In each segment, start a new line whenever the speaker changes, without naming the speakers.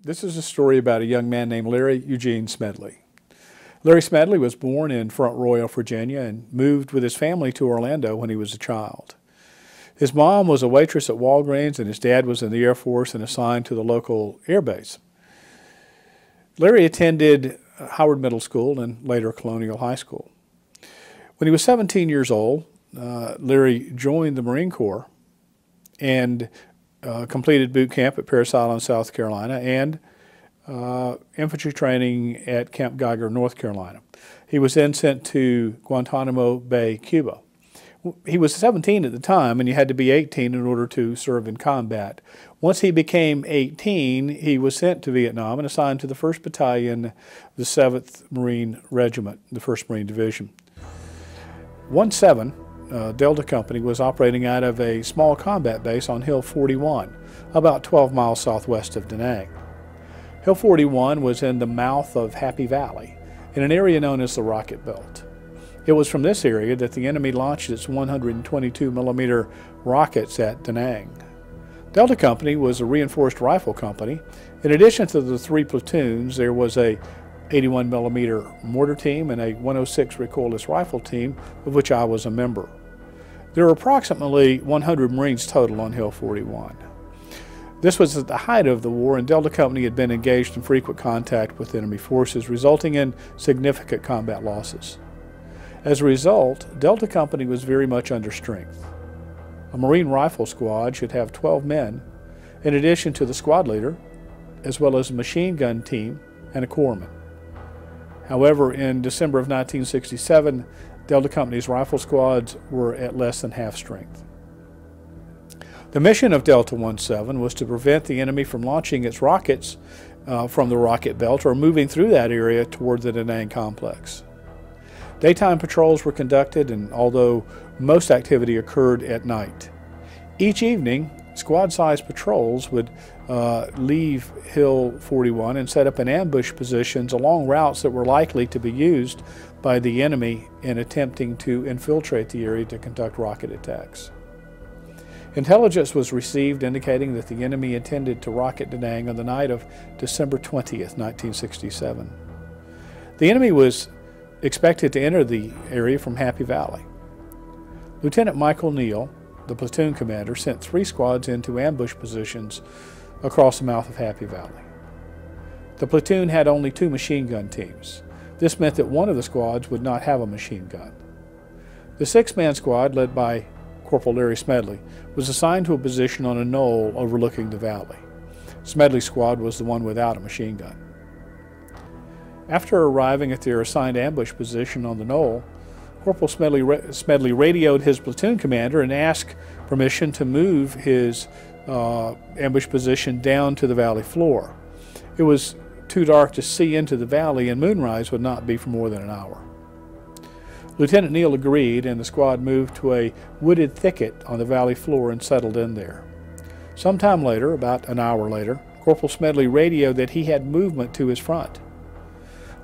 This is a story about a young man named Larry Eugene Smedley. Larry Smedley was born in Front Royal, Virginia, and moved with his family to Orlando when he was a child. His mom was a waitress at Walgreens, and his dad was in the Air Force and assigned to the local air base. Larry attended Howard Middle School and later Colonial High School. When he was 17 years old, Larry joined the Marine Corps and completed boot camp at Parris Island, South Carolina, and infantry training at Camp Geiger, North Carolina. He was then sent to Guantanamo Bay, Cuba. He was 17 at the time, and you had to be 18 in order to serve in combat. Once he became 18, he was sent to Vietnam and assigned to the 1st Battalion, the 7th Marine Regiment, the 1st Marine Division. 17 Delta Company was operating out of a small combat base on Hill 41, about 12 miles southwest of Da Nang. Hill 41 was in the mouth of Happy Valley, in an area known as the Rocket Belt. It was from this area that the enemy launched its 122mm rockets at Da Nang. Delta Company was a reinforced rifle company. In addition to the 3 platoons, there was a 81mm mortar team and a 106 recoilless rifle team, of which I was a member. There were approximately 100 Marines total on Hill 41. This was at the height of the war, and Delta Company had been engaged in frequent contact with enemy forces, resulting in significant combat losses. As a result, Delta Company was very much under strength. A Marine rifle squad should have 12 men, in addition to the squad leader, as well as a machine gun team and a corpsman. However, in December of 1967, Delta Company's rifle squads were at less than half strength. The mission of Delta 17 was to prevent the enemy from launching its rockets from the rocket belt or moving through that area toward the Da Nang complex. Daytime patrols were conducted, and although most activity occurred at night. Each evening, squad-sized patrols would leave Hill 41 and set up in ambush positions along routes that were likely to be used by the enemy in attempting to infiltrate the area to conduct rocket attacks. Intelligence was received indicating that the enemy intended to rocket Da Nang on the night of December 20th, 1967. The enemy was expected to enter the area from Happy Valley. Lieutenant Michael Neal, the platoon commander, sent 3 squads into ambush positions across the mouth of Happy Valley. The platoon had only 2 machine gun teams. This meant that one of the squads would not have a machine gun. The 6-man squad, led by Corporal Larry Smedley, was assigned to a position on a knoll overlooking the valley. Smedley's squad was the one without a machine gun. After arriving at their assigned ambush position on the knoll, Corporal Smedley radioed his platoon commander and asked permission to move his ambush position down to the valley floor. It was too dark to see into the valley, and moonrise would not be for more than an hour. Lieutenant Neal agreed, and the squad moved to a wooded thicket on the valley floor and settled in there. Sometime later, about an hour later, Corporal Smedley radioed that he had movement to his front.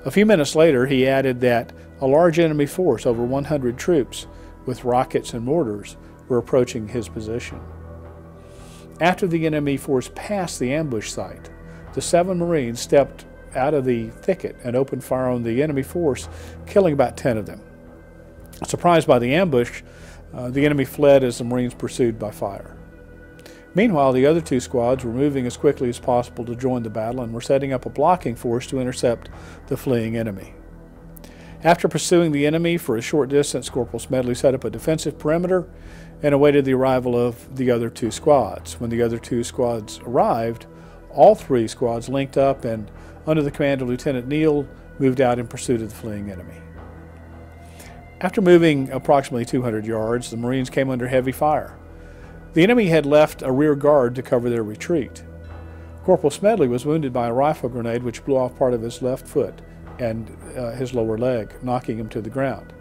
A few minutes later, he added that a large enemy force, over 100 troops, with rockets and mortars, were approaching his position. After the enemy force passed the ambush site, the 7 Marines stepped out of the thicket and opened fire on the enemy force, killing about 10 of them. Surprised by the ambush, the enemy fled as the Marines pursued by fire. Meanwhile, the other 2 squads were moving as quickly as possible to join the battle and were setting up a blocking force to intercept the fleeing enemy. After pursuing the enemy for a short distance, Corporal Smedley set up a defensive perimeter and awaited the arrival of the other 2 squads. When the other 2 squads arrived, all 3 squads linked up and, under the command of Lieutenant Neal, moved out in pursuit of the fleeing enemy. After moving approximately 200 yards, the Marines came under heavy fire. The enemy had left a rear guard to cover their retreat. Corporal Smedley was wounded by a rifle grenade which blew off part of his left foot and his lower leg, knocking him to the ground.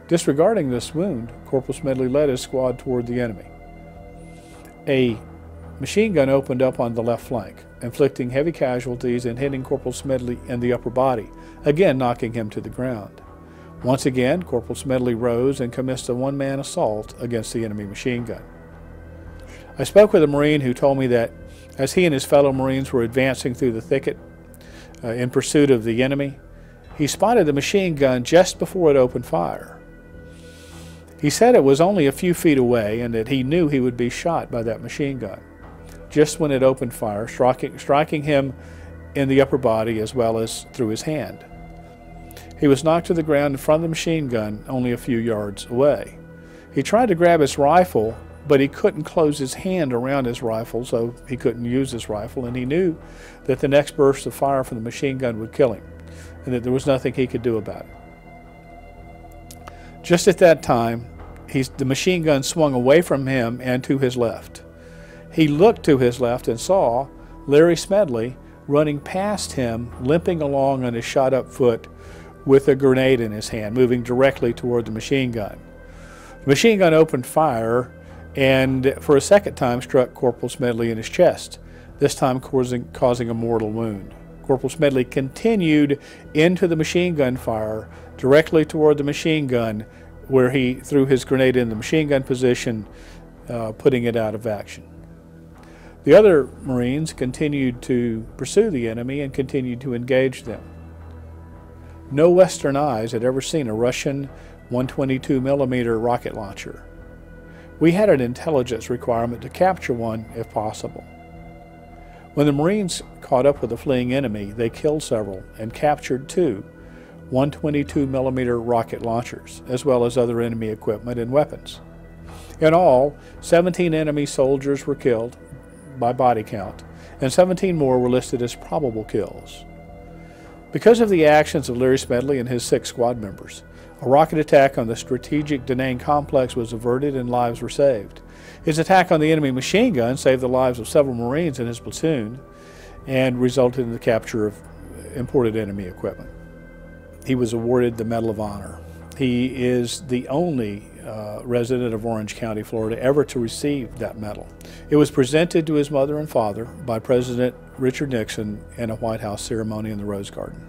Disregarding this wound, Corporal Smedley led his squad toward the enemy. A machine gun opened up on the left flank, inflicting heavy casualties and hitting Corporal Smedley in the upper body, again knocking him to the ground. Once again, Corporal Smedley rose and commenced a one-man assault against the enemy machine gun. I spoke with a Marine who told me that As he and his fellow Marines were advancing through the thicket in pursuit of the enemy, he spotted the machine gun just before it opened fire. He said it was only a few feet away and that he knew he would be shot by that machine gun just when it opened fire, striking him in the upper body as well as through his hand. He was knocked to the ground in front of the machine gun only a few yards away. He tried to grab his rifle, but he couldn't close his hand around his rifle, so he couldn't use his rifle, and he knew that the next burst of fire from the machine gun would kill him, and that there was nothing he could do about it. Just at that time, the machine gun swung away from him and to his left. He looked to his left and saw Larry Smedley running past him, limping along on his shot-up foot with a grenade in his hand, moving directly toward the machine gun. The machine gun opened fire and for a second time struck Corporal Smedley in his chest, this time causing a mortal wound. Corporal Smedley continued into the machine gun fire directly toward the machine gun, where he threw his grenade in the machine gun position, putting it out of action. The other Marines continued to pursue the enemy and continued to engage them. No Western eyes had ever seen a Russian 122mm rocket launcher. We had an intelligence requirement to capture one if possible. When the Marines caught up with the fleeing enemy, they killed several and captured 2 122mm rocket launchers, as well as other enemy equipment and weapons. In all, 17 enemy soldiers were killed by body count, and 17 more were listed as probable kills. Because of the actions of Larry Smedley and his 6 squad members, a rocket attack on the strategic Da Nang complex was averted and lives were saved. His attack on the enemy machine gun saved the lives of several Marines in his platoon and resulted in the capture of imported enemy equipment. He was awarded the Medal of Honor. He is the only resident of Orange County, Florida, ever to receive that medal. It was presented to his mother and father by President Richard Nixon in a White House ceremony in the Rose Garden.